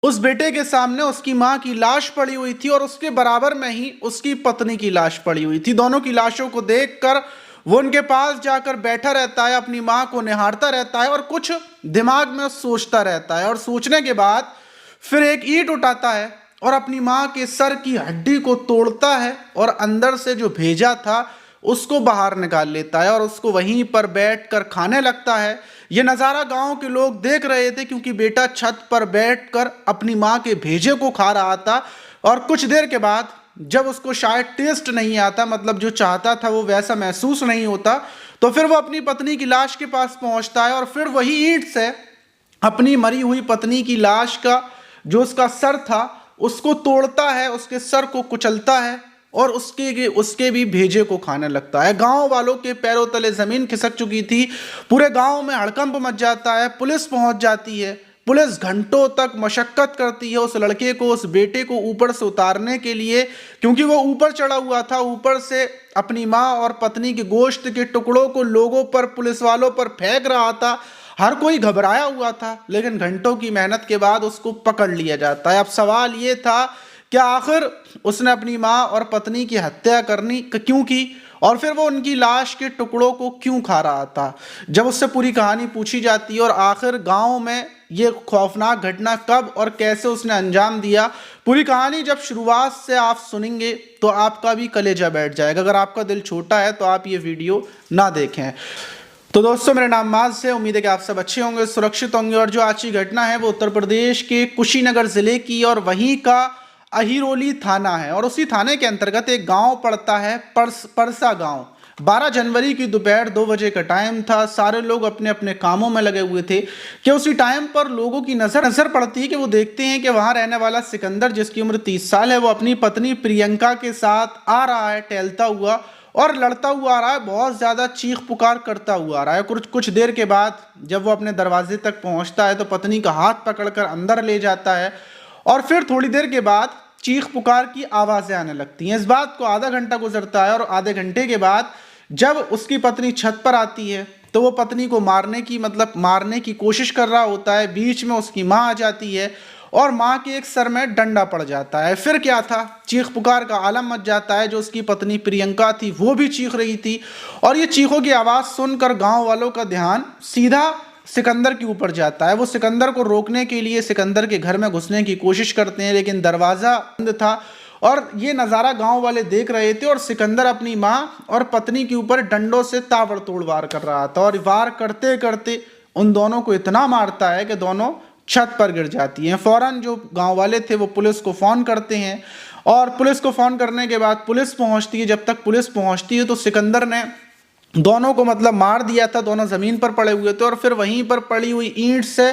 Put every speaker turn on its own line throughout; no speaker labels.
उस बेटे के सामने उसकी मां की लाश पड़ी हुई थी और उसके बराबर में ही उसकी पत्नी की लाश पड़ी हुई थी। दोनों की लाशों को देखकर वो उनके पास जाकर बैठा रहता है, अपनी मां को निहारता रहता है और कुछ दिमाग में सोचता रहता है। और सोचने के बाद फिर एक ईंट उठाता है और अपनी मां के सर की हड्डी को तोड़ता है और अंदर से जो भेजा था उसको बाहर निकाल लेता है और उसको वहीं पर बैठकर खाने लगता है। ये नज़ारा गांव के लोग देख रहे थे क्योंकि बेटा छत पर बैठकर अपनी मां के भेजे को खा रहा था। और कुछ देर के बाद जब उसको शायद टेस्ट नहीं आता, मतलब जो चाहता था वो वैसा महसूस नहीं होता, तो फिर वो अपनी पत्नी की लाश के पास पहुंचता है और फिर वही ईंट से अपनी मरी हुई पत्नी की लाश का जो उसका सर था उसको तोड़ता है, उसके सर को कुचलता है और उसके भी भेजे को खाने लगता है। गांव वालों के पैरों तले जमीन खिसक चुकी थी, पूरे गांव में हड़कंप मच जाता है। पुलिस पहुंच जाती है। पुलिस घंटों तक मशक्कत करती है उस लड़के को, उस बेटे को ऊपर से उतारने के लिए, क्योंकि वो ऊपर चढ़ा हुआ था, ऊपर से अपनी माँ और पत्नी के गोश्त के टुकड़ों को लोगों पर, पुलिस वालों पर फेंक रहा था। हर कोई घबराया हुआ था, लेकिन घंटों की मेहनत के बाद उसको पकड़ लिया जाता है। अब सवाल ये था कि आखिर उसने अपनी माँ और पत्नी की हत्या करनी क्यों की और फिर वो उनकी लाश के टुकड़ों को क्यों खा रहा था। जब उससे पूरी कहानी पूछी जाती है और आखिर गांव में ये खौफनाक घटना कब और कैसे उसने अंजाम दिया, पूरी कहानी जब शुरुआत से आप सुनेंगे तो आपका भी कलेजा बैठ जाएगा। अगर आपका दिल छोटा है तो आप ये वीडियो ना देखें। तो दोस्तों, मेरा नाम माज है, उम्मीद है कि आप सब अच्छे होंगे, सुरक्षित होंगे। और जो आज की घटना है वो उत्तर प्रदेश के कुशीनगर जिले की और वहीं का अहिरोली थाना है और उसी थाने के अंतर्गत एक गांव पड़ता है, परसा गांव। 12 जनवरी की दोपहर 2 बजे का टाइम था। सारे लोग अपने अपने कामों में लगे हुए थे कि उसी टाइम पर लोगों की नजर पड़ती है कि वो देखते हैं कि वहां रहने वाला सिकंदर, जिसकी उम्र 30 साल है, वो अपनी पत्नी प्रियंका के साथ आ रहा है, टहलता हुआ और लड़ता हुआ आ रहा है, बहुत ज्यादा चीख पुकार करता हुआ आ रहा है। कुछ देर के बाद जब वो अपने दरवाजे तक पहुंचता है तो पत्नी का हाथ पकड़कर अंदर ले जाता है और फिर थोड़ी देर के बाद चीख पुकार की आवाजें आने लगती हैं। इस बात को आधा घंटा गुजरता है और आधे घंटे के बाद जब उसकी पत्नी छत पर आती है तो वो पत्नी को मारने की कोशिश कर रहा होता है। बीच में उसकी माँ आ जाती है और माँ के एक सर में डंडा पड़ जाता है। फिर क्या था, चीख पुकार का आलम मच जाता है। जो उसकी पत्नी प्रियंका थी वो भी चीख रही थी और ये चीखों की आवाज़ सुनकर गांव वालों का ध्यान सीधा सिकंदर के ऊपर जाता है। वो सिकंदर को रोकने के लिए सिकंदर के घर में घुसने की कोशिश करते हैं, लेकिन दरवाज़ा बंद था और ये नज़ारा गांव वाले देख रहे थे और सिकंदर अपनी माँ और पत्नी के ऊपर डंडों से ताबड़तोड़ वार कर रहा था और वार करते करते उन दोनों को इतना मारता है कि दोनों छत पर गिर जाती हैं। फौरन जो गांव वाले थे वो पुलिस को फ़ोन करते हैं और पुलिस को फ़ोन करने के बाद पुलिस पहुंचती है। जब तक पुलिस पहुंचती है तो सिकंदर ने दोनों को मार दिया था। दोनों ज़मीन पर पड़े हुए थे और फिर वहीं पर पड़ी हुई ईंट से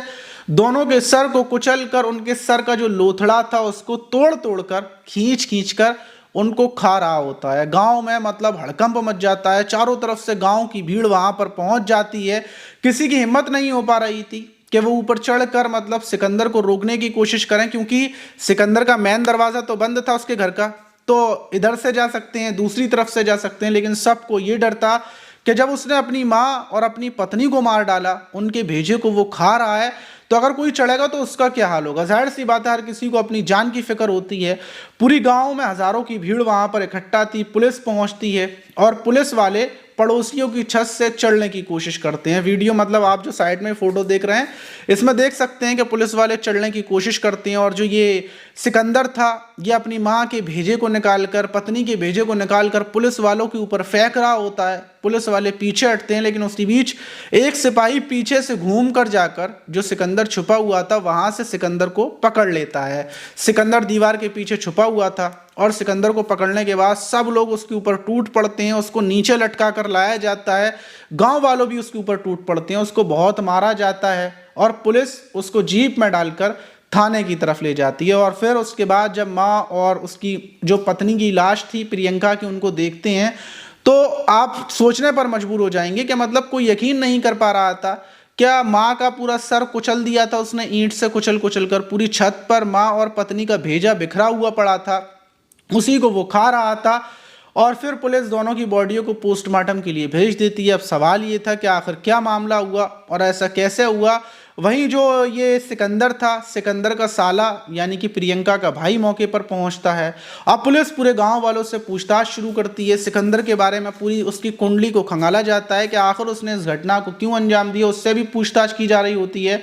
दोनों के सर को कुचल कर उनके सर का जो लोथड़ा था उसको तोड़ तोड़ कर खींच कर उनको खा रहा होता है। गांव में हड़कंप मच जाता है। चारों तरफ से गांव की भीड़ वहां पर पहुंच जाती है। किसी की हिम्मत नहीं हो पा रही थी कि वो ऊपर चढ़कर सिकंदर को रोकने की कोशिश करें, क्योंकि सिकंदर का मेन दरवाजा तो बंद था उसके घर का, तो इधर से जा सकते हैं, दूसरी तरफ से जा सकते हैं, लेकिन सबको ये डर था कि जब उसने अपनी माँ और अपनी पत्नी को मार डाला, उनके भेजे को वो खा रहा है, तो अगर कोई चढ़ेगा तो उसका क्या हाल होगा। जाहिर सी बात है, हर किसी को अपनी जान की फिक्र होती है। पूरी गांव में हजारों की भीड़ वहां पर इकट्ठा थी। पुलिस पहुंचती है और पुलिस वाले पड़ोसियों की छत से चढ़ने की कोशिश करते हैं। वीडियो आप जो साइड में फोटो देख रहे हैं इसमें देख सकते हैं कि पुलिस वाले चढ़ने की कोशिश करते हैं और जो ये सिकंदर था ये अपनी माँ के भेजे को निकालकर, पत्नी के भेजे को निकालकर पुलिस वालों के ऊपर फेंक रहा होता है। पुलिस वाले पीछे हटते हैं, लेकिन उसी बीच एक सिपाही पीछे से घूम कर जाकर जो सिकंदर छुपा हुआ था वहां से सिकंदर को पकड़ लेता है। सिकंदर दीवार के पीछे छुपा हुआ था और सिकंदर को पकड़ने के बाद सब लोग उसके ऊपर टूट पड़ते हैं। उसको नीचे लटका कर लाया जाता है। गांव वालों भी उसके ऊपर टूट पड़ते हैं। उसको बहुत मारा जाता है और पुलिस उसको जीप में डालकर थाने की तरफ ले जाती है। और फिर उसके बाद जब माँ और उसकी जो पत्नी की लाश थी प्रियंका की, उनको देखते हैं तो आप सोचने पर मजबूर हो जाएंगे कि कोई यकीन नहीं कर पा रहा था। क्या माँ का पूरा सर कुचल दिया था उसने, ईंट से कुचल कर। पूरी छत पर माँ और पत्नी का भेजा बिखरा हुआ पड़ा था, उसी को वो खा रहा था। और फिर पुलिस दोनों की बॉडियों को पोस्टमार्टम के लिए भेज देती है। अब सवाल ये था कि आखिर क्या मामला हुआ और ऐसा कैसे हुआ, वहीं जो ये सिकंदर था, सिकंदर का साला यानी कि प्रियंका का भाई मौके पर पहुंचता है। अब पुलिस पूरे गांव वालों से पूछताछ शुरू करती है। सिकंदर के बारे में पूरी उसकी कुंडली को खंगाला जाता है कि आखिर उसने इस घटना को क्यों अंजाम दिया, उससे भी पूछताछ की जा रही होती है।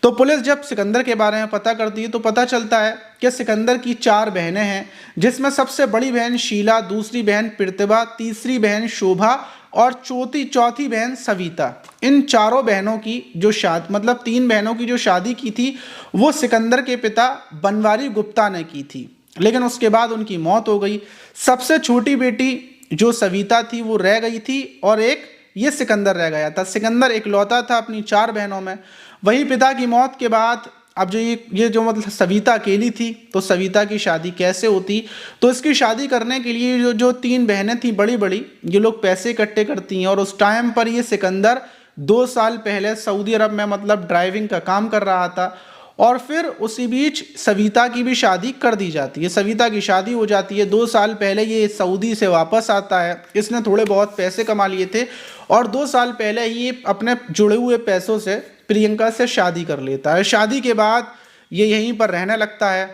तो पुलिस जब सिकंदर के बारे में पता करती है तो पता चलता है कि सिकंदर की 4 बहनें हैं, जिसमें सबसे बड़ी बहन शीला, दूसरी बहन प्रतिभा, तीसरी बहन शोभा और चौथी बहन सविता। इन चारों बहनों की जो शादी, मतलब 3 बहनों की जो शादी की थी वो सिकंदर के पिता बनवारी गुप्ता ने की थी, लेकिन उसके बाद उनकी मौत हो गई। सबसे छोटी बेटी जो सविता थी वो रह गई थी और एक ये सिकंदर रह गया था। सिकंदर इकलौता था अपनी 4 बहनों में। वही पिता की मौत के बाद अब जो ये जो मतलब सविता अकेली थी, तो सविता की शादी कैसे होती, तो इसकी शादी करने के लिए जो 3 बहनें थी बड़ी बड़ी, ये लोग पैसे इकट्ठे करती हैं। और उस टाइम पर ये सिकंदर 2 साल पहले सऊदी अरब में मतलब ड्राइविंग का काम कर रहा था। और फिर उसी बीच सविता की भी शादी कर दी जाती है। सविता की शादी हो जाती है। 2 साल पहले ये सऊदी से वापस आता है। इसने थोड़े बहुत पैसे कमा लिए थे और 2 साल पहले ये अपने जुड़े हुए पैसों से प्रियंका से शादी कर लेता है। शादी के बाद ये यहीं पर रहने लगता है,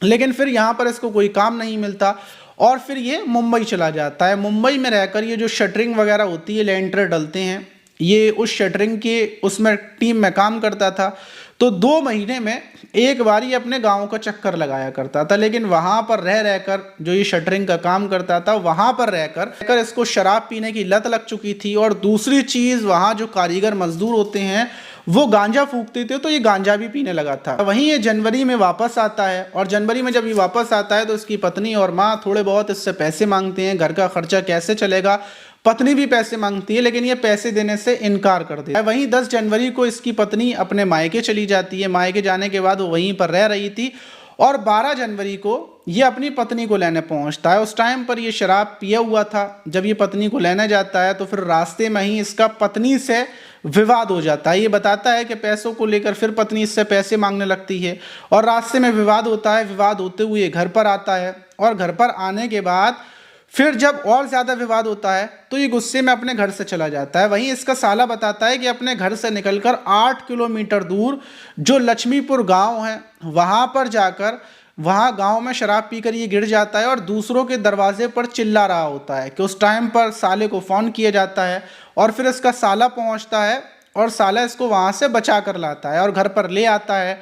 लेकिन फिर यहाँ पर इसको कोई काम नहीं मिलता और फिर ये मुंबई चला जाता है। मुंबई में रहकर ये जो शटरिंग वगैरह होती है, लेंटर डलते हैं, ये उस शटरिंग के उसमें टीम में काम करता था। तो 2 महीने में एक बार ये अपने गांव का चक्कर लगाया करता था, लेकिन वहां पर रह रहकर जो ये शटरिंग का काम करता था वहां पर रहकर इसको शराब पीने की लत लग चुकी थी। और दूसरी चीज, वहां जो कारीगर मजदूर होते हैं वो गांजा फूकते थे, तो ये गांजा भी पीने लगा था। वहीं ये जनवरी में वापस आता है और जनवरी में जब ये वापस आता है तो इसकी पत्नी और माँ थोड़े बहुत इससे पैसे मांगते हैं। घर का खर्चा कैसे चलेगा, पत्नी भी पैसे मांगती है, लेकिन ये पैसे देने से इनकार कर देता है। वहीं 10 जनवरी को इसकी पत्नी अपने मायके चली जाती है। मायके जाने के बाद वो वहीं पर रह रही थी और 12 जनवरी को ये अपनी पत्नी को लेने पहुंचता है। उस टाइम पर ये शराब पिया हुआ था। जब ये पत्नी को लेने जाता है तो फिर रास्ते में ही इसका पत्नी से विवाद हो जाता है। ये बताता है कि पैसों को लेकर फिर पत्नी इससे पैसे मांगने लगती है और रास्ते में विवाद होता है। विवाद होते हुए घर पर आता है और घर पर आने के बाद फिर जब और ज़्यादा विवाद होता है तो ये गुस्से में अपने घर से चला जाता है। वहीं इसका साला बताता है कि अपने घर से निकलकर 8 किलोमीटर दूर जो लक्ष्मीपुर गांव है वहां पर जाकर वहां गांव में शराब पीकर ये गिर जाता है और दूसरों के दरवाजे पर चिल्ला रहा होता है कि उस टाइम पर साले को फ़ोन किया जाता है और फिर इसका साला पहुंचता है और साला इसको वहां से बचा कर लाता है और घर पर ले आता है।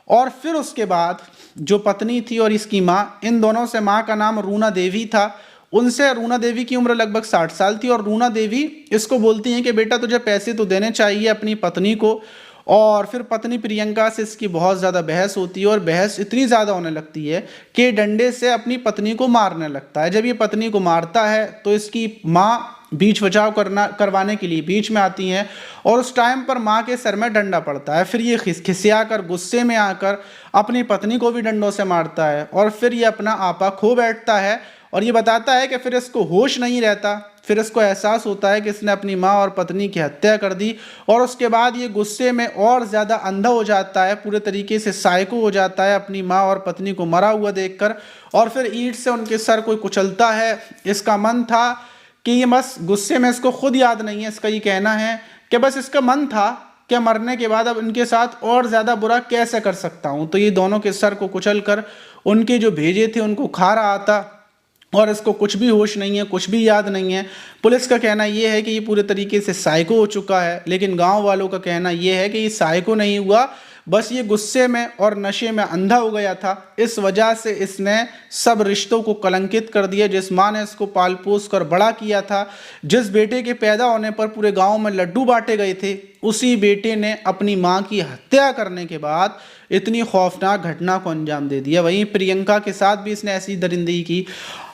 और फिर उसके बाद जो पत्नी थी और इसकी माँ, इन दोनों से, माँ का नाम रूना देवी था, उनसे, रूना देवी की उम्र लगभग 60 साल थी और रूना देवी इसको बोलती हैं कि बेटा तुझे पैसे तो देने चाहिए अपनी पत्नी को। और फिर पत्नी प्रियंका से इसकी बहुत ज़्यादा बहस होती है और बहस इतनी ज़्यादा होने लगती है कि डंडे से अपनी पत्नी को मारने लगता है। जब ये पत्नी को मारता है तो इसकी माँ बीच बचाव करवाने के लिए बीच में आती हैं और उस टाइम पर माँ के सर में डंडा पड़ता है। फिर ये खिसिया कर गुस्से में आकर अपनी पत्नी को भी डंडों से मारता है और फिर ये अपना आपा खो बैठता है। और ये बताता है कि फिर इसको होश नहीं रहता। फिर इसको एहसास होता है कि इसने अपनी माँ और पत्नी की हत्या कर दी और उसके बाद ये गुस्से में और ज़्यादा अंधा हो जाता है, पूरे तरीके से साइको हो जाता है अपनी माँ और पत्नी को मरा हुआ देखकर। और फिर ईंट से उनके सर को कुचलता है। इसका मन था कि ये बस गुस्से में, इसको खुद याद नहीं है, इसका ये कहना है कि बस इसका मन था कि मरने के बाद अब इनके साथ और ज़्यादा बुरा कैसे कर सकता हूँ। तो ये दोनों के सर को कुचल कर उनके जो भेजे थे उनको खा रहा था और इसको कुछ भी होश नहीं है, कुछ भी याद नहीं है। पुलिस का कहना यह है कि ये पूरे तरीके से साइको हो चुका है, लेकिन गांव वालों का कहना यह है कि ये साइको नहीं हुआ, बस ये गुस्से में और नशे में अंधा हो गया था। इस वजह से इसने सब रिश्तों को कलंकित कर दिया। जिस माँ ने इसको पाल पोस कर बड़ा किया था, जिस बेटे के पैदा होने पर पूरे गांव में लड्डू बांटे गए थे, उसी बेटे ने अपनी माँ की हत्या करने के बाद इतनी खौफनाक घटना को अंजाम दे दिया। वहीं प्रियंका के साथ भी इसने ऐसी दरिंदगी की।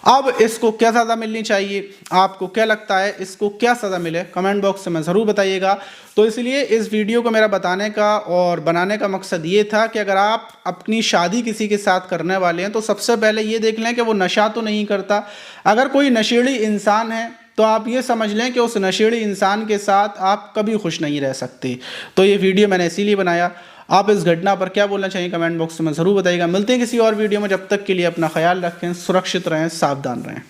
अब इसको क्या सज़ा मिलनी चाहिए, आपको क्या लगता है इसको क्या सज़ा मिले, कमेंट बॉक्स में ज़रूर बताइएगा। तो इसलिए इस वीडियो को मेरा बताने का और बनाने का मकसद ये था कि अगर आप अपनी शादी किसी के साथ करने वाले हैं तो सबसे पहले ये देख लें कि वो नशा तो नहीं करता। अगर कोई नशेड़ी इंसान है तो आप ये समझ लें कि उस नशेड़ी इंसान के साथ आप कभी खुश नहीं रह सकते। तो ये वीडियो मैंने इसीलिए बनाया। आप इस घटना पर क्या बोलना चाहिए कमेंट बॉक्स में ज़रूर बताइएगा। मिलते हैं किसी और वीडियो में, जब तक के लिए अपना ख्याल रखें, सुरक्षित रहें, सावधान रहें।